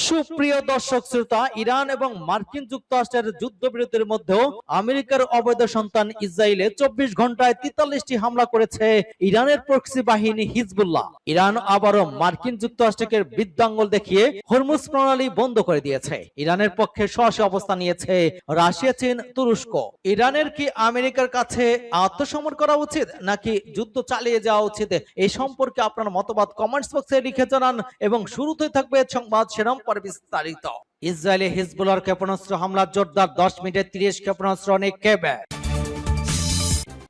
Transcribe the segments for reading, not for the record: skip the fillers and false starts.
সুপ্রিয় দর্শক শ্রোতা, ইরান এবং মার্কিন যুক্তরাষ্ট্রের যুদ্ধবিরতির মধ্যেও আমেরিকার অবৈধ সন্তান ইসরায়েলে 24 ঘন্টায় 43টি হামলা করেছে ইরানের প্রক্সি বাহিনী হিজবুল্লাহ। ইরান আবারও মার্কিন যুক্তরাষ্ট্রকে বৃদ্ধাঙ্গুল দেখিয়ে হরমুজ প্রণালী বন্ধ করে দিয়েছে। ইরানের পক্ষে সরাসরি অবস্থান নিয়েছে রাশিয়া, চীন, তুরস্ক। ইরানের কি আমেরিকার কাছে আত্মসমর্পণ করা উচিত নাকি যুদ্ধ চালিয়ে যাওয়া উচিত, এই সম্পর্কে আপনার মতবাদ কমেন্টস বক্সে লিখে জানান। এবং শুরুতে থাকবে সংবাদ শিরোনাম পরে বিস্তারিত। ইসরায়েলে হিজবুল্লাহর ক্ষেপণাস্ত্র হামলা জোরদার, 10 মিনিটে 30 ক্ষেপণাস্ত্র নিক্ষেপ।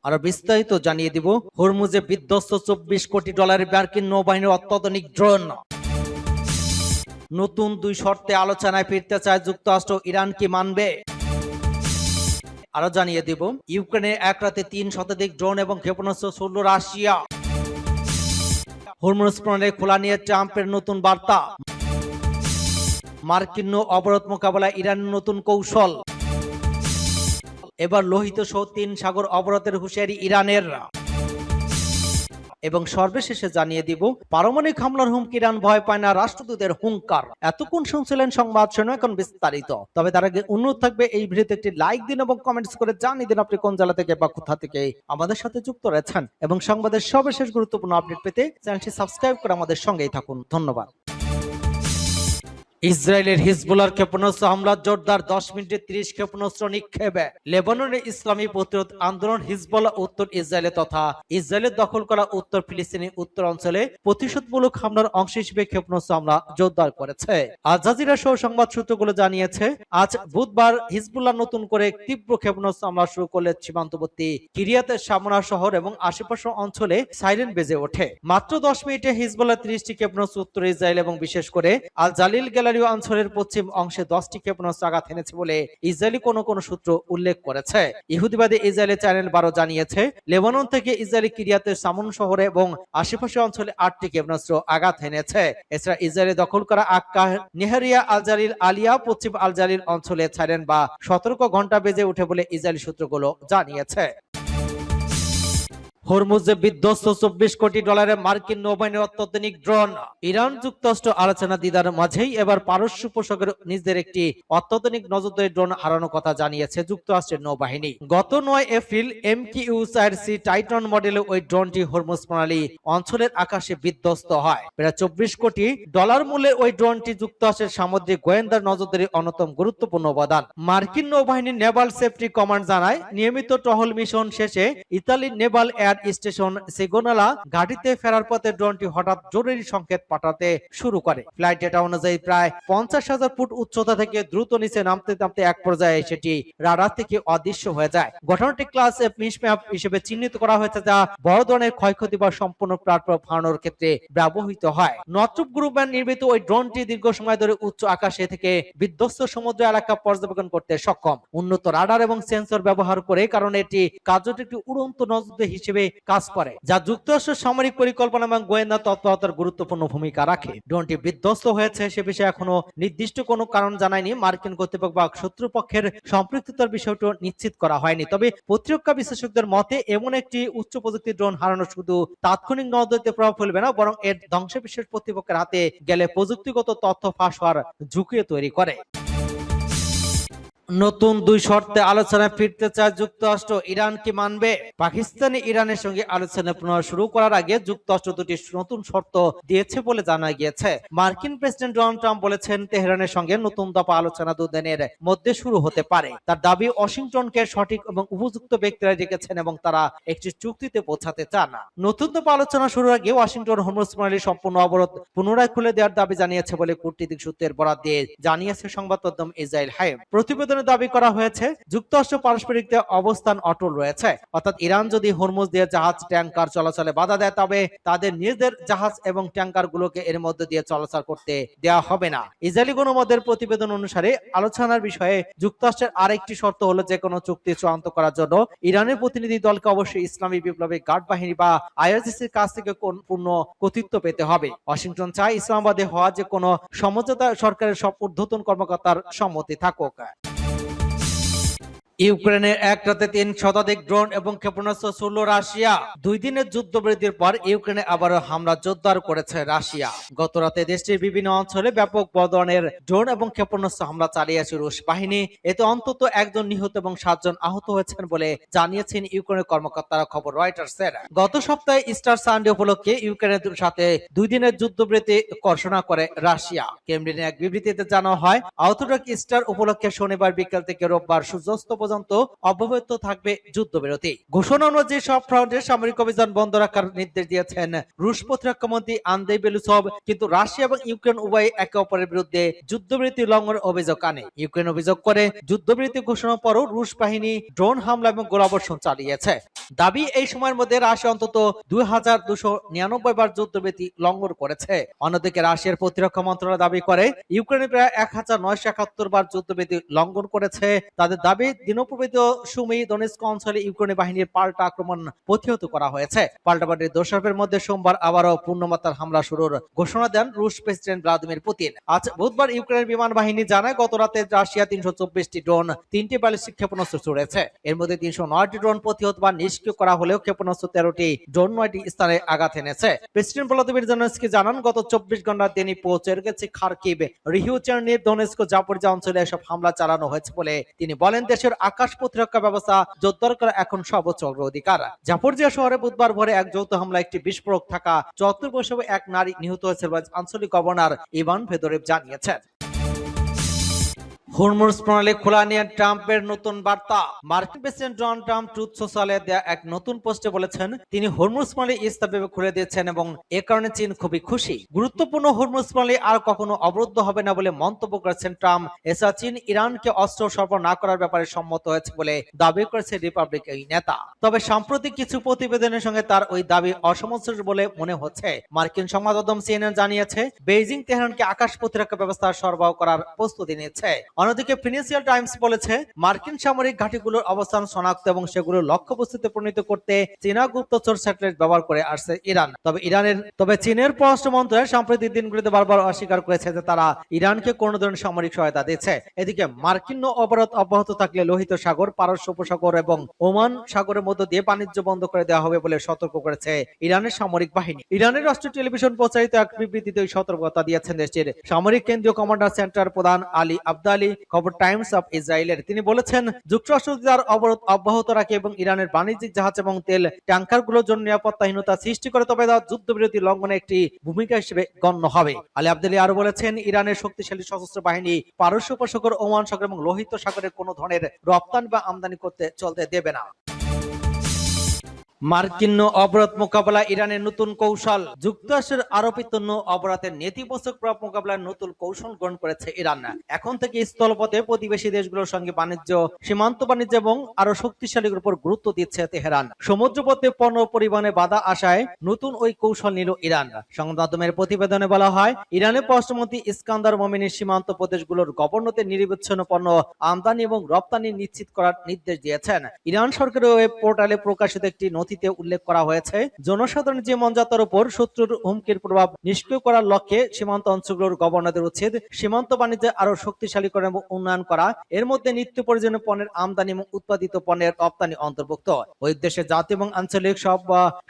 আরো বিস্তারিত জানিয়ে দিব। হরমুজে বিধ্বস্ত $24 কোটি মার্কিন নৌবাহিনীর অত্যাধুনিক ড্রোন। নতুন 2 শর্তে আলোচনায় ফিরতে চায় যুক্তরাষ্ট্র, ইরান কি মানবে? আরো জানিয়ে দিব। ইউক্রেনে এক রাতে 3 শতাধিক ড্রোন এবং ক্ষেপণাস্ত্র ছুড়ল রাশিয়া। হরমুজ প্রণালী খোলা নিয়ে ট্রাম্পের নতুন বার্তা। মার্কিন নৌ অবরোধ মোকাবেলায় ইরানের নতুন কৌশল। এবার লোহিত সহ 3 সাগর অবরোধের হুঁশিয়ারি ইরানের। এবং সর্বশেষে জানিয়ে দিব, পারমাণবিক হামলার হুমকি, ইরান ভয় পায় না, রাষ্ট্রদূতের হুঙ্কার। এতক্ষণ শুনছিলেন সংবাদ শিরোনাম, এখন বিস্তারিত। তবে তার আগে অনুরোধ থাকবে এই ভিডিওতে একটি লাইক দিন এবং কমেন্টস করে জানিয়ে দিন আপনি কোন জেলা থেকে বা কোথা থেকে আমাদের সাথে যুক্ত রয়েছেন। এবং সংবাদের সর্বশেষ গুরুত্বপূর্ণ আপডেট পেতে চ্যানেলটি সাবস্ক্রাইব করে আমাদের সঙ্গেই থাকুন। ধন্যবাদ। ইসরায়েলের হিজবুল্লাহর ক্ষেপণাস্ত্র হামলা জোরদার, 10 মিনিটে 30 ক্ষেপণাস্ত্র নিক্ষেপে। লেবাননের ইসলামী প্রতিরোধ আন্দোলন হিজবুল্লাহ উত্তর ইসরায়েলে তথা ইসরায়েলের দখল করা উত্তর ফিলিস্তিনি উত্তর অঞ্চলে প্রতিশোধমূলক হামলার অংশ হিসেবে ক্ষেপণাস্ত্র হামলা জোরদার করেছে। আল জাজিরা সহ সংবাদ সূত্রগুলো জানিয়েছে, আজ বুধবার হিজবুল্লাহ নতুন করে তীব্র ক্ষেপণাস্ত্র হামলা শুরু করলে সীমান্তবর্তী কিরিয়াতের সামনা শহর এবং আশেপাশের অঞ্চলে সাইরেন বেজে ওঠে। মাত্র 10 মিনিটে হিজবুল্লাহ 30টি ক্ষেপণাস্ত্র উত্তর ইসরায়েল এবং বিশেষ করে আল জালিল অঞ্চলের পশ্চিম অংশে 10টি ক্ষেপণাস্ত্র আঘাত এনেছে বলে ইসরায়েলি কোন সূত্র উল্লেখ করেছে। ইহুদিবাদী ইসরায়েলি চ্যানেল 12 জানিয়েছে, লেবানন থেকে ইসরায়েলি কিরিয়াতের সামন শহরে এবং আশেপাশের অঞ্চলে 8টি ক্ষেপণাস্ত্র আঘাত এনেছে। এছাড়া ইসরায়েলি দখল করা আক্কা, নেহারিয়া, আল জালিল, আলিয়া, পশ্চিম আল জালিল অঞ্চলে সাইরেন বা সতর্ক ঘন্টা বেজে ওঠে বলে ইসরায়েলি সূত্রগুলো জানিয়েছে। হরমুজে বিধ্বস্ত $24 কোটি মার্কিন নৌবাহিনীর অত্যাধুনিক ড্রোন। ইরান যুক্তরাষ্ট্র আলোচনা দিদার মাঝেই এবার পারস্য উপসাগরে নিজেদের একটি অত্যাধুনিক নজরদারি ড্রোন হারানোর কথা জানিয়েছে যুক্তরাষ্ট্রের নৌবাহিনী। গত 9 এপ্রিল MQ-4C টাইটন মডেলে ওই ড্রোনটি হরমুজ প্রণালী অঞ্চলের আকাশে বিধ্বস্ত হয়। প্রায় $24 কোটি মূল্যের ওই ড্রোনটি যুক্তরাষ্ট্রের সামুদ্রিক গোয়েন্দার নজরদারির অন্যতম গুরুত্বপূর্ণ উপাদান। মার্কিন নৌবাহিনীর নেভাল সেফটি কমান্ড জানায়, নিয়মিত টহল মিশন শেষে ইতালির নেভাল এয়ার স্টেশন সিগোনালা ঘাটিতে ফেরার পথে ড্রোনটি হঠাৎ জরুরি সংকেত পাঠাতে শুরু করে। ফ্লাইট ডেটা অনুযায়ী প্রায় 50,000 ফুট উচ্চতা থেকে দ্রুত নিচে নামতে নামতে এক পর্যায়ে সেটি রাডার থেকে অদৃশ্য হয়ে যায়। ঘটনাটি ক্লাস এফ মিসম্যাপ হিসেবে চিহ্নিত করা হয়েছে, যা বড় ধরনের ক্ষয়ক্ষতি বা সম্পূর্ণ প্ল্যাটফর্ম হারানোর ক্ষেত্রে ব্যবহৃত হয়। নর্থ্রপ গ্রুপের নির্মিত ওই ড্রোনটি দীর্ঘ সময় ধরে উচ্চ আকাশে থেকে বিধ্বস্ত সমুদ্র এলাকা পর্যবেক্ষণ করতে সক্ষম। উন্নত রাডার এবং সেন্সর ব্যবহার করে, কারণ এটি কার্যত একটি উড়ন্ত নজরদারি হিসেবে কাজ করে, যা যুক্তরাষ্ট্রের সামরিক পরিকল্পনা এবং গোয়েন্দা তৎপরতার গুরুত্বপূর্ণ ভূমিকা রাখে। ড্রোনটি বিধ্বস্ত হয়েছে সে বিষয়ে এখনো নির্দিষ্ট কোনো কারণ জানায়নি মার্কিন কর্তৃপক্ষ বা শত্রুপক্ষের সম্পৃক্ততার বিষয়টি নিশ্চিত করা হয়নি। তবে প্রতিরক্ষা বিশেষজ্ঞদের মতে, এমন একটি উচ্চ প্রযুক্তির ড্রোন হারানো শুধু তাৎক্ষণিক নজরদারিতে প্রভাব ফেলবে না, বরং এর ধ্বংসবিশেষ প্রতিপক্ষের হাতে গেলে প্রযুক্তিগত তথ্য ফাঁস হওয়ার ঝুঁকি তৈরি করে। নতুন 2 শর্তে আলোচনায় ফিরতে চায় যুক্তরাষ্ট্র, ইরান কি মানবে? পাকিস্তানি ইরানের সঙ্গে আলোচনা পুনরায় শুরু করার আগে যুক্তরাষ্ট্র 2টি নতুন শর্ত দিয়েছে বলে জানা গিয়েছে। মার্কিন প্রেসিডেন্ট ডোনাল্ড ট্রাম্প বলেছেন, তেহরানের সঙ্গে নতুন দফা আলোচনা 2 দিনের মধ্যে শুরু হতে পারে। তার দাবি, ওয়াশিংটনকে সঠিক এবং উপযুক্ত ব্যক্তিরা রেখেছেন এবং তারা একটি চুক্তিতে পৌঁছাতে চান না। নতুন দফা আলোচনা শুরুর আগে ওয়াশিংটন হরমুজ প্রণালীর সম্পূর্ণ অবরোধ পুনরায় খুলে দেওয়ার দাবি জানিয়েছে বলে কূটনৈতিক সূত্রের বরাত দিয়ে জানিয়েছে সংবাদ মাধ্যম ইসরায়েল হাইম। প্রতিবেদন দাবি করা হয়েছে, যুক্তরাষ্ট্র পারস্পরিক অবস্থান অটল রয়েছে, অর্থাৎ ইরান যদি হরমুজ দিয়ে জাহাজ ট্যাঙ্কার চলাচলে বাধা দেয়, তবে তাদের নিজেদের জাহাজ এবং ট্যাঙ্কার গুলোকে এর মধ্যে দিয়ে চলাচল করতে দেওয়া হবে না। ইসরায়েলি গণমাধ্যমের প্রতিবেদন অনুসারে আলোচনার বিষয়ে যুক্তরাষ্ট্রের আরেকটি শর্ত হলো, যে কোনো চুক্তি চূড়ান্ত করার জন্য ইরানের প্রতিনিধি দলকে অবশ্যই ইসলামী বিপ্লবী গার্ড বাহিনী বা IRGCর কাছ থেকে পূর্ণ কর্তৃত্ব পেতে হবে। ওয়াশিংটন চায় ইসলামাবাদে হওয়া যে কোনো সমঝোতা সরকারের সব ঊর্ধ্বতন কর্মকর্তার সম্মতি থাকুক। ইউক্রেনের এক রাতে 3 শতাধিক ড্রোন এবং ক্ষেপণাস্ত্র ছুড়ল রাশিয়া। 2 দিনের যুদ্ধবিরতির পর ইউক্রেনে আবারও হামলা জোরদার করেছে রাশিয়া। গত রাতে দেশটির বিভিন্ন অঞ্চলে ব্যাপক ধরনের ড্রোন এবং ক্ষেপণাস্ত্র হামলা চালিয়েছে রুশ বাহিনী। এতে অন্তত একজন নিহত এবং 7 জন আহত হয়েছেন বলে জানিয়েছেন ইউক্রেনের কর্মকর্তারা, খবর রয়টার্সের। গত সপ্তাহে ইস্টার সানডে উপলক্ষে ইউক্রেনের সাথে 2 দিনের যুদ্ধবিরতি ঘোষণা করে রাশিয়া। ক্রেমলিনের এক বিবৃতিতে জানানো হয়, অর্থোডক্স ইস্টার উপলক্ষে শনিবার বিকেল থেকে রোববার সূর্যাস্ত পর্যন্ত অব্যাহত থাকবে যুদ্ধবিরতি। ঘোষণা অনুযায়ী সব ফ্রন্টে সামরিক অভিযান বন্ধ রাখার নির্দেশ দিয়েছেন রুশ প্রতিরক্ষা মন্ত্রী আন্দ্রেই বেলুসভ। কিন্তু রাশিয়া এবং ইউক্রেন উভয় একে অপরের বিরুদ্ধে যুদ্ধবিরতি লঙ্ঘনের অভিযোগ আনে। ইউক্রেন অভিযোগ করে যুদ্ধবিরতি ঘোষণার পরও রুশ বাহিনী ড্রোন হামলা এবং গোলাবর্ষণ চালিয়েছে। দাবি, এই সময়ের মধ্যে রাশিয়া অন্তত 2299 বার যুদ্ধবিরতি লঙ্ঘন করেছে। অন্যদিকে রাশিয়ার প্রতিরক্ষা মন্ত্রণালয় দাবি করে ইউক্রেনে প্রায় 1971 বার যুদ্ধবিরতি লঙ্ঘন করেছে। তাদের দাবি, দিনপ্রবিত সুমি দনেস্ক অঞ্চলে ইউক্রেনি বাহিনীর পাল্টা আক্রমণ প্রতিহত করা হয়েছে। পাল্টাপাল্টি দোষারোপের মধ্যে সোমবার আবারও পূর্ণমাত্রার হামলা শুরুর ঘোষণা দেন রুশ প্রেসিডেন্ট ভ্লাদিমির পুতিন। আজ বুধবার ইউক্রেনের বিমান বাহিনী জানায়, গত রাতে রাশিয়া 324টি ড্রোন, 3টি ব্যালিস্টিক ক্ষেপণাস্ত্র ছুড়েছে। এর মধ্যে 309টি ড্রোন প্রতিহত বা নিষ্ক্রিয় করা হলেও ক্ষেপণাস্ত্র 13টি ড্রোন 9টি স্থানে আঘাত এনেছে। প্রেসিডেন্ট ভ্লাদিমির জেলেনস্কি জানান, গত 24 ঘন্টার তিনি পৌঁছে গেছে খার্কিভ, রিহিউচেরনিভ, দনেস্ক, জাপোরিজা অঞ্চলে এসব হামলা চালানো হয়েছে বলে তিনি বলেন। দেশের আকাশ প্রতিরক্ষা ব্যবস্থা জোরদার করা এখন সর্বোচ্চ অগ্রাধিকার। জাপোরিজা শহরে বুধবার ভোরে এক যৌথ হামলা একটি বিস্ফোরক থাকা 74 বছরের এক নারী নিহত হয়েছে বলে আঞ্চলিক গভর্নর ইভান ফেদোরেভ জানিয়েছেন। হরমুজ প্রণালী খোলা নিয়ে ট্রাম্পের নতুন বার্তা। মার্কিন প্রেসিডেন্ট ডোনাল্ড ট্রাম্প ট্রুথ সোশ্যালে দেয়া এক নতুন পোস্টে বলেছেন, তিনি হরমুজ প্রণালী স্থায়ীভাবে খুলে দিয়েছেন এবং এ কারণে চীন খুবই খুশি। গুরুত্বপূর্ণ হরমুজ প্রণালী আর কখনো অবরুদ্ধ হবে না বলে মন্তব্য করেছেন ট্রাম্প। এছাড়া চীন ইরানকে অস্ত্র সরবরাহ না করার ব্যাপারে সম্মত হয়েছে বলে দাবি করেছে রিপাবলিক এই নেতা। তবে সাম্প্রতিক কিছু প্রতিবেদনের সঙ্গে তার ওই দাবি অসামঞ্জস্য বলে মনে হচ্ছে। মার্কিন সংবাদ মাধ্যম সিএনএন জানিয়েছে, বেইজিং তেহরানকে আকাশ প্রতিরক্ষা ব্যবস্থা সরবরাহ করার প্রস্তুতি নিচ্ছে। অন্যদিকে ফিনান্সিয়াল টাইমস বলেছে, মার্কিন সামরিক ঘাঁটিগুলোর অবস্থান শনাক্ত এবং সেগুলোর লক্ষ্যবস্তুতে পরিণত করতে চীনা গুপ্তচর স্যাটেলাইট ব্যবহার করে আসছে ইরান। তবে চীনের পররাষ্ট্র মন্ত্রণালয় সাম্প্রতিক দিনগুলিতে বারবার অস্বীকার করেছে যে তারা ইরানকে কোনো ধরনের সামরিক সহায়তা দিচ্ছে। এদিকে মার্কিন অবরোধ অব্যাহত থাকলে লোহিত সাগর, পারস্য উপসাগর এবং ওমান সাগরের মধ্য দিয়ে বাণিজ্য বন্ধ করে দেওয়া হবে বলে সতর্ক করেছে ইরানের সামরিক বাহিনী। ইরানের রাষ্ট্রীয় টেলিভিশন প্রচারিত এক বিবৃতিতে ওই সতর্কতা দিয়েছেন দেশটির সামরিক কেন্দ্রীয় কমান্ডার সেন্টার প্রধান আলী আবদালি, খবর টাইমস অফ ইসরায়েলের। তিনি বলেছেন, যুক্তরাষ্ট্র তার অবরোধ অব্যাহত রাখে এবং ইরানের বাণিজ্যিক জাহাজ এবং তেল ট্যাঙ্কারগুলোর জন্য নিরাপত্তাহীনতা সৃষ্টি করে, তবে তা যুদ্ধবিরতি লঙ্ঘনের একটি ভূমিকা হিসেবে গণ্য হবে। আলী আবদালি আরো বলেছেন, ইরানের শক্তিশালী সশস্ত্র বাহিনী পারস্য উপসাগর, ওমান সাগর এবং লোহিত সাগরের কোনো ধরনের রপ্তানি বা আমদানি চলতে দেবে না। মার্কিন অবরোধ মোকাবেলা ইরানের নতুন কৌশল। যুক্তরাষ্ট্রের আরোপিত অবরোধের নেতিবাচক প্রভাব মোকাবেলায় নতুন কৌশল গ্রহণ করেছে ইরান। এখন থেকে স্থলপথে প্রতিবেশী দেশগুলোর সঙ্গে বাণিজ্য, সীমান্ত বাণিজ্য এবং আরো শক্তিশালীর উপর গুরুত্ব দিচ্ছে তেহরান। সমুদ্রপথে পণ্য পরিবহনে বাধা আসায় নতুন ওই কৌশল নিল ইরান। সংবাদ মাধ্যমের প্রতিবেদনে বলা হয়, ইরানের পররাষ্ট্রমন্ত্রী ইস্কান্দার মোমিনী সীমান্ত প্রদেশগুলোর গভর্নরদের নিরবিচ্ছিন্ন পণ্য আমদানি এবং রপ্তানি নিশ্চিত করার নির্দেশ দিয়েছেন। ইরান সরকারের ওয়েব পোর্টালে প্রকাশিত একটি নথিতে উল্লেখ করা হয়েছে, জনসাধারণের জীবনযাত্রার উপর শত্রুর হুমকির প্রভাব নিষ্ক্রিয় করার লক্ষ্যে সীমান্ত অঞ্চলগুলোর গভর্নরদের উচিত সীমান্ত বাণিজ্যে আরো শক্তিশালী করা এবং উন্নয়ন করা। এর মধ্যে নিত্য প্রয়োজনীয় পণ্যের আমদানি এবং উৎপাদিত পণ্যের রপ্তানি অন্তর্ভুক্ত। ওই উদ্দেশ্যে জাতীয় এবং আঞ্চলিক সব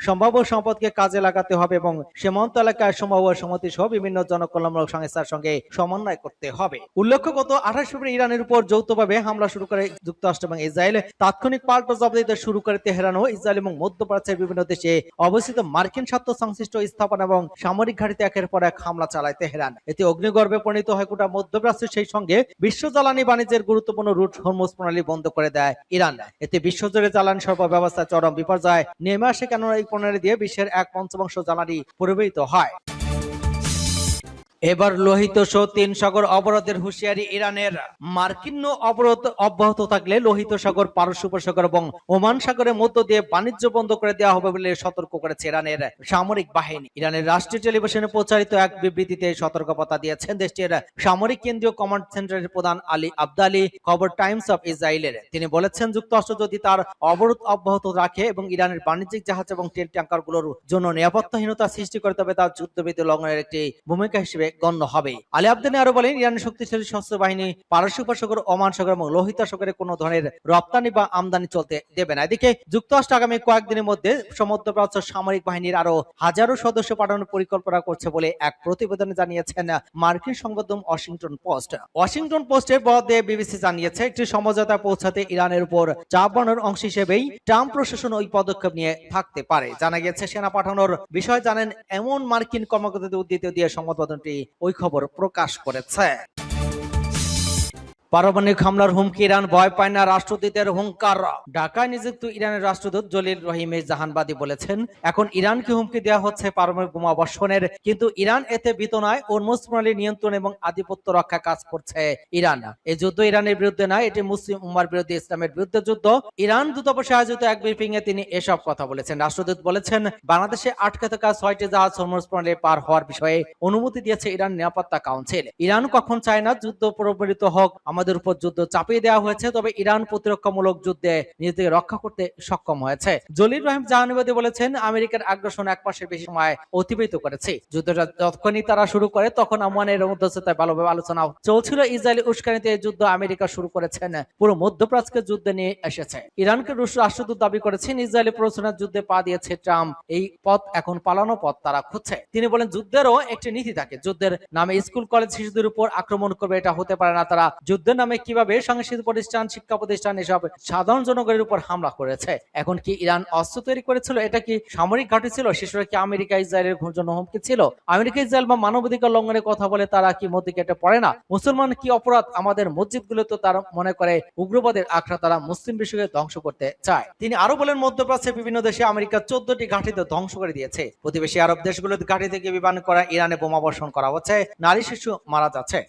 সম্ভাব্য সম্পদকে কাজে লাগাতে হবে এবং সীমান্ত এলাকায় সম্ভাব্য সমিতি সহ বিভিন্ন জনকল্যাণমূলক সংস্থার সঙ্গে সমন্বয় করতে হবে। উল্লেখ্য, গত 28 ফেব্রুয়ারি ইরানের উপর যৌথভাবে হামলা শুরু করে যুক্তরাষ্ট্র এবং ইসরায়েল। তাৎক্ষণিক পাল্টা জবাব দিতে শুরু করে তেহরান ও ইসরায়েল এবং মধ্যপ্রাচ্যের বিভিন্ন দেশে অবস্থিত মার্কিন স্বার্থ সংশ্লিষ্ট স্থাপনা এবং সামরিক ঘাঁটিতে একের পর এক হামলা চালায় তেহরান। এতে অগ্নিগর্ভে পরিণত হয় গোটা মধ্যপ্রাচ্য, সেই সঙ্গে বিশ্ব জ্বালানি বাণিজ্যের গুরুত্বপূর্ণ রুট হরমুজ প্রণালী বন্ধ করে দেয় ইরান। এতে বিশ্বজুড়ে জ্বালানি সরবরাহ ব্যবস্থা চরম বিপর্যয় নেমে আসে, কেননা এই প্রণালী দিয়ে বিশ্বের 1/5 জ্বালানি পরিবহিত হয়। এবার লোহিত সহ 3 সাগর অবরোধের হুঁশিয়ারি ইরানের। মার্কিন অবরোধ অব্যাহত থাকলে লোহিত সাগর, পারস্য উপসাগর এবং ওমান সাগরের মধ্য দিয়ে বাণিজ্য বন্ধ করে দেওয়া হবে বলে সতর্ক করেছে ইরানের সামরিক বাহিনী। ইরানের রাষ্ট্রীয় টেলিভিশনে প্রচারিত এক বিবৃতিতে সতর্কবার্তা দিয়েছেন দেশটির সামরিক কেন্দ্রীয় কমান্ড সেন্টারের প্রধান আলী আবদালি, খবর টাইমস অফ ইসরায়েলের। তিনি বলেছেন, যুক্তরাষ্ট্র যদি তার অবরোধ অব্যাহত রাখে এবং ইরানের বাণিজ্যিক জাহাজ এবং তেল ট্যাঙ্কারগুলোর জন্য নিরাপত্তাহীনতা সৃষ্টি করে, তবে তা যুদ্ধবিরতি লঙ্ঘনের একটি ভূমিকা হিসেবে গণ্য হবে। আলী আবদানি আরো বলেন, ইরানের শক্তিশালী সশস্ত্র বাহিনী পারস্য উপসাগর, ওমান সাগর এবং লোহিত সাগরে কোনো ধরনের রপ্তানি বা আমদানি চলতে দেবে না। এদিকে যুক্তরাষ্ট্র আগামী কয়েকদিনের মধ্যে মধ্যপ্রাচ্য সামরিক বাহিনীর আরো হাজারো সদস্য পাঠানোর পরিকল্পনা করছে বলে এক প্রতিবেদনে জানিয়েছেন মার্কিন সংবাদ ওয়াশিংটন পোস্ট। ওয়াশিংটন পোস্টের বরাদ্দে বিবিসি জানিয়েছে, একটি সমঝোতা পৌঁছাতে ইরানের উপর চাপ বাড়ানোর অংশ হিসেবেই ট্রাম্প প্রশাসন ওই পদক্ষেপ নিয়ে থাকতে পারে। জানা গেছে, সেনা পাঠানোর বিষয় জানেন এমন মার্কিন কর্মকর্তাদের উদ্ধৃতি দিয়ে সংবাদপত্রটি ওই খবর প্রকাশ করেছে। পারমাণবিক হামলার হুমকি, ইরান ভয় পায় না, রাষ্ট্রদূতের হুঙ্কার। ঢাকায় নিযুক্ত ইরানের রাষ্ট্রদূত জলিল রহিমে জাহানবাদী বলেছেন, এখন ইরানকে হুমকি দেওয়া হচ্ছে পারমাণবিক বোমা বর্ষণের, কিন্তু ইরান এতে ভীত নয়। ওরমুজ প্রণালীর নিয়ন্ত্রণ এবং আধিপত্য রক্ষা কাজ করছে ইরান। এই যুদ্ধ ইরানের বিরুদ্ধে নয়, এটি মুসলিম উম্মার বিরুদ্ধে ইসলামের বিরুদ্ধে যুদ্ধ। ইরান দূতাবাসে আয়োজিত এক ব্রিফিং এ তিনি এসব কথা বলেছেন। রাষ্ট্রদূত বলেছেন, বাংলাদেশে আটকে থাকা 6টি জাহাজ হরমুজ প্রণালী পার হওয়ার বিষয়ে অনুমতি দিয়েছে ইরান নিরাপত্তা কাউন্সিল। ইরান কখন চায় না যুদ্ধ প্রবর্তিত হোক, আমাদের উপর যুদ্ধ চাপিয়ে দেওয়া হয়েছে, তবে ইরান প্রতিরক্ষামূলক যুদ্ধে নিজেদের রক্ষা করতে সক্ষম হয়েছে। জলিল রহিম জাহানবাদী বলেছেন, আমেরিকার আগ্রাসন এক মাসের বেশি সময় অতিবাহিত করেছে। যুদ্ধটা যখনই তারা শুরু করে তখন ওমানের মধ্যস্থতায় ভালোভাবে আলোচনা চলছিল। ইসরায়েলি উস্কানিতে এই যুদ্ধ আমেরিকা শুরু করেছেন, পুরো মধ্যপ্রাচ্যকে যুদ্ধে নিয়ে এসেছে। ইরানকে রুশ রাষ্ট্রদূত দাবি করেছেন, ইসরায়েলি প্ররোচনার যুদ্ধে পা দিয়েছে ট্রাম্প, এই পথ এখন পালানো পথ তারা খুঁজছে। তিনি বলেন, যুদ্ধেরও একটি নীতি থাকে, যুদ্ধের নামে স্কুল কলেজ শিশুদের উপর আক্রমণ করবে, এটা হতে পারে না। তারা যুদ্ধের নামে কিভাবে সাংস্কৃতিক প্রতিষ্ঠান, শিক্ষা প্রতিষ্ঠান, এসব সাধারণ জনগণের উপর হামলা করেছে। এখন কি ইরান অস্ত্র তৈরি করেছিল? এটা কি সামরিক ঘাঁটি ছিল? শিশুরা কি আমেরিকা ইসরায়েলের জন্য হুমকি ছিল? আমেরিকা ইসরায়েল বা মানবাধিকার লঙ্ঘনের কথা বলে তারা কি মধ্যে কেটে পড়ে না? মুসলমান কি অপরাধ? আমাদের মসজিদগুলো তো তারা মনে করে উগ্রবাদের আখড়া, তারা মুসলিম বিশ্বকে ধ্বংস করতে চায়। তিনি আরো বলেন, মধ্যপ্রাচ্যের বিভিন্ন দেশে আমেরিকা 14টি ঘাঁটিতে ধ্বংস করে দিয়েছে। প্রতিবেশী আরব দেশগুলোতে ঘাঁটি থেকে বিমান করা, ইরানে বোমা বর্ষণ করা হচ্ছে, নারী শিশু মারা যাচ্ছে।